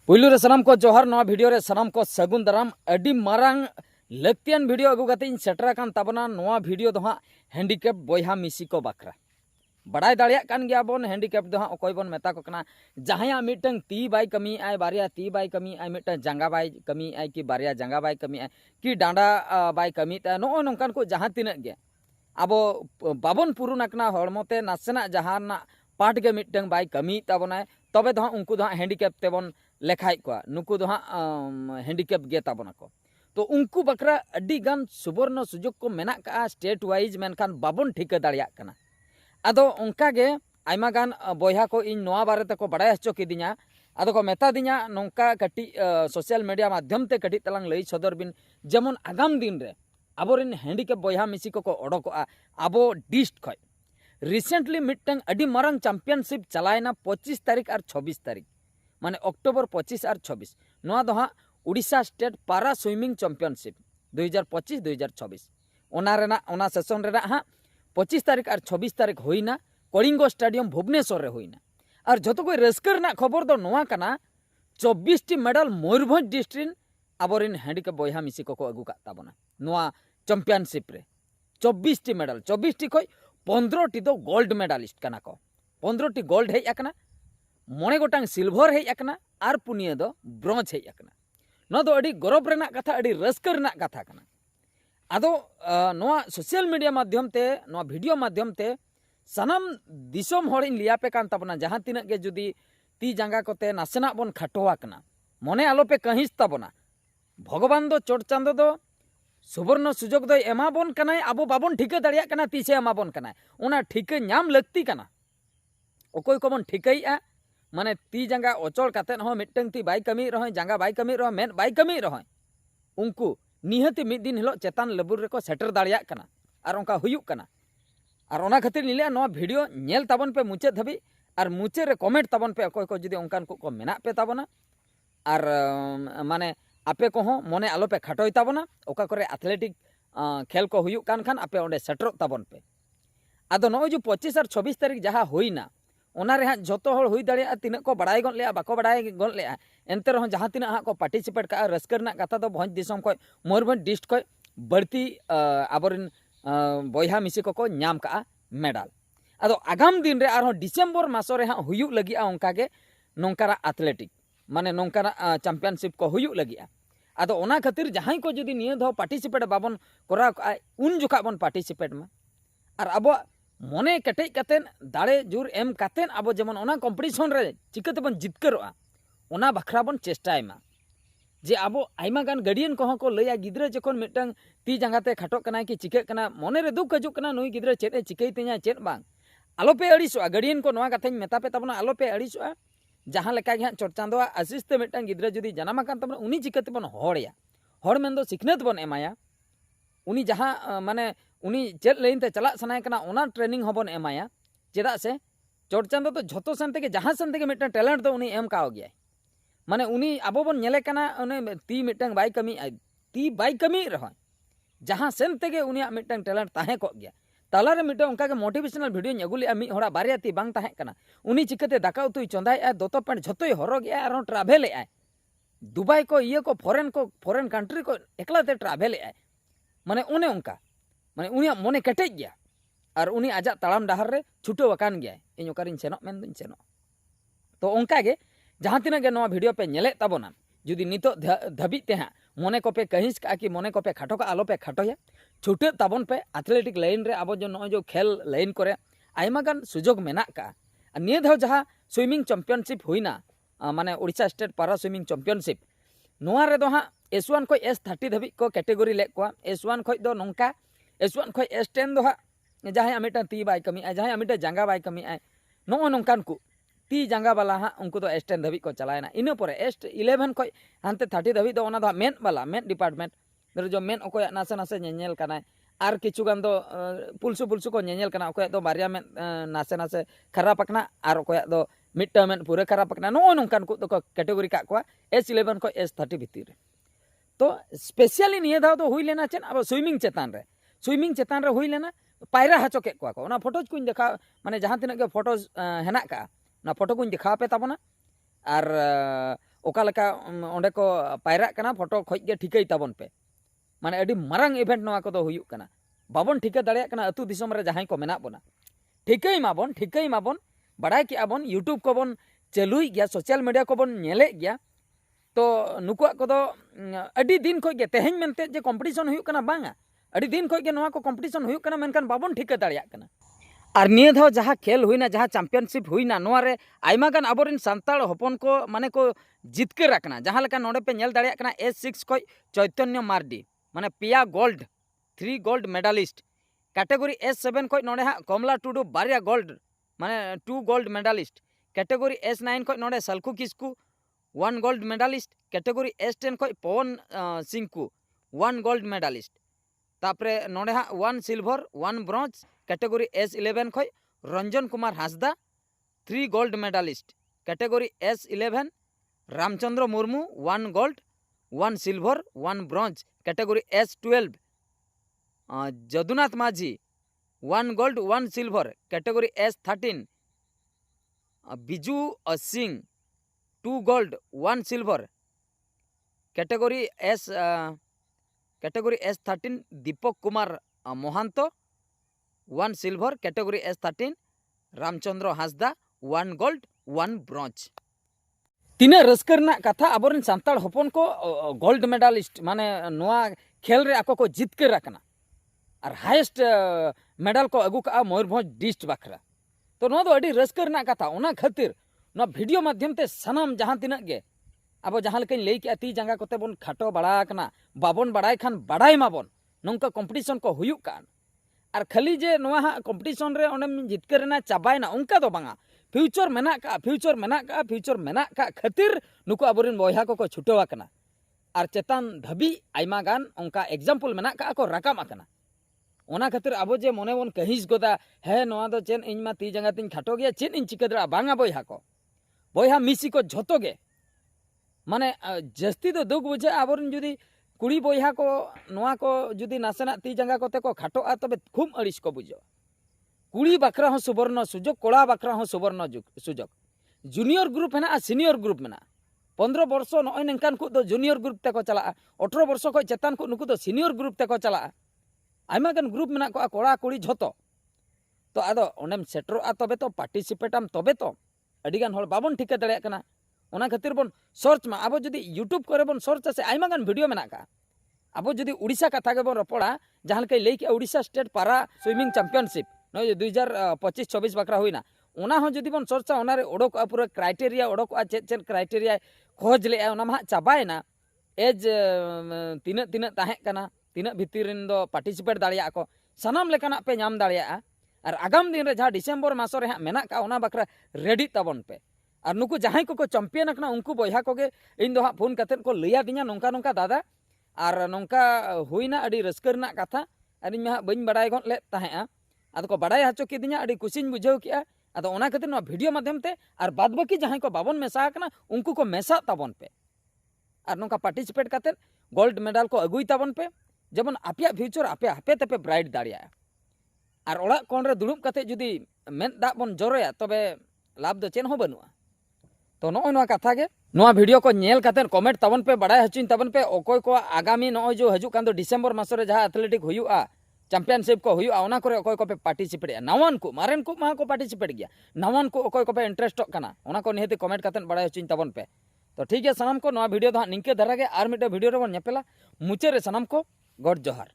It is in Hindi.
पुलू रे सनम को जोहर नवा वीडियो रे सनम को सगुन दाराम अडी मारांग लक्तियान वीडियो अगु कते इन सेटरा कान ताबना नवा वीडियो दो हाँ हैंडीकैप बोयहा मिसी को बाखरा बड़ाई दाड़िया कान गया बोन हैंडीकैप दो हाँ ओकोय बोन मेता को कना जहां मिटंग ती बाय कमी आय बारिया ती बाय कमी आय मिटंग जंगा बाय कमी आय कि बारिया जंगा बाय कमी आय कि डांडा बाय कमी ता नो नोंकान को जहां तिनक गे आबो बाबन पुरुन अकना हड़मोते नासेना जहां पार्ट गे मिटंग बाय कमी ताबनाय तबे दो उनको दो हैंडीकैप तेबन लेखाय को नुकु दो हैंडीकैप गे ताबना को तो उनको बकरा अड्डी गान सुबर्ण सुजोग को मेना का स्टेट वाइज मेनखान बाबन ठिका दाड़िया कना आदो उनका गे आयमा गान बयहा को इन नोआ बारे तको बड़ाय हचो किदिया आदो को मेता दिया नौका कटी सोशल मीडिया माध्यम ते कटी तलांग लई सदर बिन जेमन आगाम दिन रे आबोरिन हैंडीकैप बयहा मिसी को ओडोकोआ आबो डिस्ट खय रिसेंटली मिटंग अड्डी मारंग चैंपियनशिप चलायना 25 तारीख और 26 तारीख माने अक्टोबर 25 और 26 नोआ दो हाँ उड़ीसा स्टेट पारा स्विमिंग चैंपियनशिप 2025-2026 ओना सेशन रे हाँ 25 तारीख और 26 तारीख होइना कलिंगो स्टेडियम भुवनेश्वर रे होइना और जतो कोई रस्कर ना खबर दो नोआ कना 24 टी मेडल मयूरभंज डिस्ट्रिक्ट आबोरिन हैंडीकैप बयहा मिसी को अगु का ताबना नोआ चैंपियनशिप रे 24 टी मेडल 24 टी कोई 15 टी दो गोल्ड मेडलिस्ट कना को 15 टी गोल्ड है अकना मोने गोटांग सिल्वर है अकना और पुनिया दो ब्रोंज है अकना नो दो अड़ी गौरव रेना कथा अड़ी रस्कर रेना कथा कना आदो नोआ सोशल मीडिया माध्यम ते नोआ वीडियो माध्यम ते सनम दिसोम होड़ इन लिया पे कान ताबना जहां तिनक गे जुदी ती जांगा कोते नासेना बोन खटोवा कना मोने आलो पे कहिस ताबना भगवान दो चोट चांदो दो सुवर्ण सुजोग दो एमा बोन कनाय आबो बाबन ठिका दाड़िया कना तीसे एमा बोन कनाय ओना ठिका नाम लगती कना ओकोय को बोन ठिकाईआ माने ती जांगा अचल काते हो मिटंग ती बाय कमी रहो जांगा बाय कमी रहो मेन बाय कमी रहो उनको निहति मिद दिन हिलो चेतान लेबुल रेको सेटर दाड़िया कना और उनका हुयुक कना और ओना खातिर निले नोआ वीडियो नेल ताबन पे मुचे धबी और मुचे रे कमेंट ताबन पे अकोय को जुदी उनकान को मेना पे ताबना और माने आपे को हो मने आलो पे खाटोय ताबना ओका करे एथलेटिक खेल को हुयुक कान खान आपे ओंडे सेटर ताबन पे आदो नो जो 25 और 26 तारीख जहां होइना ओना रे हाँ जतो हर हुई दाड़िया तिना को बड़ाई गन ले बाको बड़ाई गन ले एनते रहो जहां तिना हाँ को पार्टिसिपेट का रस्कर ना कथा दो भोज दिसम को मयूरभंज डिस्ट को बढ़ती आबोरिन बयहा मिसी को नाम का मेडल आदो आगाम दिन रे आरो डिसेम्बर मासो रे हाँ हुयुक लगी उनका गे नोंकारा एथलेटिक माने नोंकारा चैंपियनशिप को हुयुक लगी आदो ओना खातिर जहां को जुदी निये दो पार्टिसिपेट बाबन करा उन जुखा बन पार्टिसिपेट मा और अब मने कटेज कातेन दाड़े जुर एम कातेन अब जेमन ओना कॉम्पिटिशन रे चिकाते बन जितकरोआ ओना बखरा बन चेष्टायमा जे अब आइमा गान गार्डियन को को लैया गिद्रा जखन मिटंग ती जांगाते खाटो कना कि चिके कना मने रे दुख हजु कना नुई गिद्रा चेत ए चिकई तिया चेत बांग आलो पे अड़िसोआ गार्डियन को नोआ कथाኝ मेता पे तबना आलो पे अड़िसोआ जहां लेका गे चोरचांदोआ आशीष ते मिटंग गिद्रा जुदी जनामा कान तबना उनी चिकाते बन होड़या होड़ मेन दो सिखनेत बन एमाया उनी जहां माने उनी चेत लाइन ते चला सनाय कना ओना ट्रेनिंग होबन एमाया चेदा से चोरचांदो तो झोतो सन तेगे जहां सन तेगे मिटन टैलेंट दो उनी एम काव गया माने उनी आबो बन नेले कना उनी ती मिटन बाय कमी रहो जहां सेन तेगे उनी मिटन टैलेंट ताहे को गया तालारे मिटन उनका के मोटिवेशनल वीडियो अगुले मी होड़ा बारिया ती बांग ताहे कना उनी चिकते दाका उतुई चंदाय दोतो पेंट झोतोय हरो गया और ट्रैवल ए दुबई को ये को फॉरेन कंट्री को एकलाते ट्रैवल ए माने उन्हें उनका माने उनिया मने कटेज गया और उनी आजा ताड़ाम डाहर रे छुटो वकान गया इन ओकारिन सेनो मेन दुन सेनो तो उनका गे जहां तिना गे नोआ वीडियो पे नेले ताबोना जुदी नितो धबी ते हां मने को पे कहिस का कि मने को पे खाटो का आलो पे खाटोया छुटे ताबन पे एथलेटिक लाइन रे आबो जो नो जो खेल लाइन करे आइमा गान सुजोग मेना का निये धाव जहां स्विमिंग चैंपियनशिप हुइना माने उड़ीसा स्टेट पारा स्विमिंग चैंपियनशिप नोआ रे दो हां S1 को S30 धबी को कैटेगरी ले को S1 खो दो नोंका S1 खो S10 दो हां जहां अमिटा ती बाय कमी जहां अमिटा जांगा बाय कमी नो नोंकान को ती जांगा वाला हां उनको तो S10 धबी को चलायना इनो परे S11 खो हानते 30 धबी दो ओना दो मेन वाला मेन डिपार्टमेंट जो मेन ओको नासे नासे नेनेल कना और किछु गान दो पुलसु को नेनेल कना ओको दो बारिया में नासे नासे खराब पकना और ओको दो मिट्टा में पूरे खराब पकना नो नोंकान को तो कैटेगरी का को S11 को S30 भीतर तो स्पेशली निये दाव तो हुई लेना चेन अब स्विमिंग चेतान रे हुई लेना पायरा हचो के को ना फोटोज को देखा माने जहां तिना के फोटोज हेना का ना फोटो को देखा पे ताबना और ओका लेका ओंडे को पायराग कना फोटो खोज गे ठिकाई ताबन पे माने अडी मारांग इवेंट नवा को दो हुयुग कना बाबन ठिका दाड़ियाग कना अतु दिसम रे जहां को मेना बोना ठिकाई माबन बड़ाई कि आबन यूट्यूब को बन चालुई गया सोशल मीडिया को बन नेले गया तो नुकुआ को दो अडी दिन खोज गे तेहें मेनते जे कॉम्पिटिशन हुयुग कना बांगा अडी दिन खोज गे नवा को कॉम्पिटिशन हुयुग कना मेनकान बाबन ठिका दाड़ियाग कना और निये धाव जहाँ खेल हुईना जहाँ चैंपियनशिप हुईना नोरे आयमा गान आबोरिन सांताड़ हपन को माने को जितकर रखना जहाँ लेका नोडे पे नेल दाड़ियाग कना S6 को चैतन्य मार्डी माने पिया gold 3 gold medalist category S7 को नोडे हाँ कमला टुडू बारिया गोल्ड माने 2 गोल्ड मेडलिस्ट कैटेगरी S9 को नोडे Salkhu Kisku 1 gold medalist category S10 को पवन सिंकू 1 गोल्ड मेडलिस्ट तापरे नोडे हाँ 1 सिल्वर 1 ब्रॉन्ज कैटेगरी S11 खय Ranjan Kumar Hansda 3 gold medalist category S11 Ramchandra Murmu 1 gold 1 silver 1 bronze category S12 Jadunath Majhi 1 gold 1 silver category S13 Biju Singh 2 gold 1 silver category S13 Deepak Kumar Mohanto 1 silver category S13 Ramchandra Hansda 1 gold 1 bronze तीना रस्कर कथा आबोरन सांताड़ हपन को गोल्ड मेडलिस्ट माने नोआ खेल रे आको को जितकर रखना और हाईएस्ट मेडल को अगू का मयूरभंज डिस्ट बाखरा तो नोआ दो अडी रस्कर कथा ओना खातिर नोआ वीडियो माध्यम ते सनाम जहां तिना गे अब जहां लेकिन लई के ती जांगा कोते बन खाटो बड़ा कना बाबन बड़ाई खान बड़ाई माबन नोंका कंपटीशन को हुयुग कान और खाली जे नोआ हाँ कंपटीशन रे ओने जितकर चाबायना उनका दो बांगा फ्यूचर मेना का खातिर नुको आबोरिन बॉयहा को छुटवा कना और चेतान धबी आयमा गान उनका एग्जाम्पल मेना का को राकाम आकना ओना खातिर अब जे मने बन कहिस गोदा हे नोआ दो चेन इनमा ती जांगा तिन खाटो गया चेन इन चिका दरा बांगा बॉयहा मिसी को झोतो गे माने जस्ती तो दुख बुझे आबोरिन जुदी कुड़ी बॉयहा को नोआ को जुदी नासेना ती जांगा कोते को खाटोआ तबे खूब अड़िस को बुझो कुड़ी बाखरा हो सुवर्ण सुजोग कोड़ा बाखरा हो सुवर्ण सुजोग जूनियर ग्रुप है सीनियर ग्रुप में 15 वर्ष नॉय नंकान को जूनियर ग्रुप तक चला 18 वर्ष को चेतान को नुकु सीनियर ग्रुप तक चला आयमा गान ग्रुप में को कोड़ा कुड़ी झोतो तो आदो ओनेम सेटरोआ तबे तो पार्टिसिपेटाम तबे तो अडिगान हर बाबन ठिका दाड़िया कना ओना खातिर बन सर्च मा अब जदी यूट्यूब करे बन सर्च से आयमा गान वीडियो में का अब जदी उड़ीसा कथा के बन रपड़ा जहां लके लई के उड़ीसा स्टेट पारा स्विमिंग चैंपियनशिप 2025-26 बाकरा हुईना ओना हो जदी बन सर्चा ओना रे ओडोक पूरा क्राइटेरिया ओडोक चेन क्राइटेरिया खोज ले ओना मा चाबायना एज तीना ताहे कना तीना भितिरिन दो पार्टिसिपेट दाड़िया को सनाम लेकाना पे नाम दाड़िया और आगाम दिन रे जहां डिसेंबर मास रे मेना का ओना बाकरा रेडी ताबन पे और नुकु जहां को चैंपियन अकना उनको बॉयहा को गे इन दो हाँ फोन कतेन को लैया दिया नोंका नोंका दादा और नोंका हुईना अडी रस्कर कथा और इन बन बड़ाई गन ले ताहेआ आदो को बड़ाई हचो किदिया अडी कुसिन बुझाव किया आदो ओना खातिर नो वीडियो माध्यम ते और बाद बाकी जहां को बाबन मेसा कना उनको को मेसा ताबन पे और नोंका पार्टिसिपेट कतेन गोल्ड मेडल को अगुई ताबन पे जेबन आपिया फ्यूचर आपे आपे तपे ब्राइट दाड़िया और ओड़ा कोन रे दुड़ुब कते जुदी मेन दा बन जरोया तबे लाभ दो चेन हो बनुआ तो नोआ कथा के नोआ वीडियो को नेल कतेन कमेंट ताबन पे बड़ाई हचुन ताबन पे ओकोय को आगामी नो जो हजू कान दो डिसेंबर मास रे जहां एथलेटिक हुयुआ चैंपियनशिप को हुयुआ ओना करे ओकोय को पे पार्टिसिपेट नवान को मारेन को मा को पार्टिसिपेट गया नवान को ओकोय को पे इंटरेस्ट कना ओना को निहते कमेंट कतेन बड़ाई हचुन ताबन पे तो ठीक है सनम को नोआ वीडियो दो निंके धरा गे आर मिटे वीडियो रे बन नेपेला मुचे रे सनम को गॉड जोहार।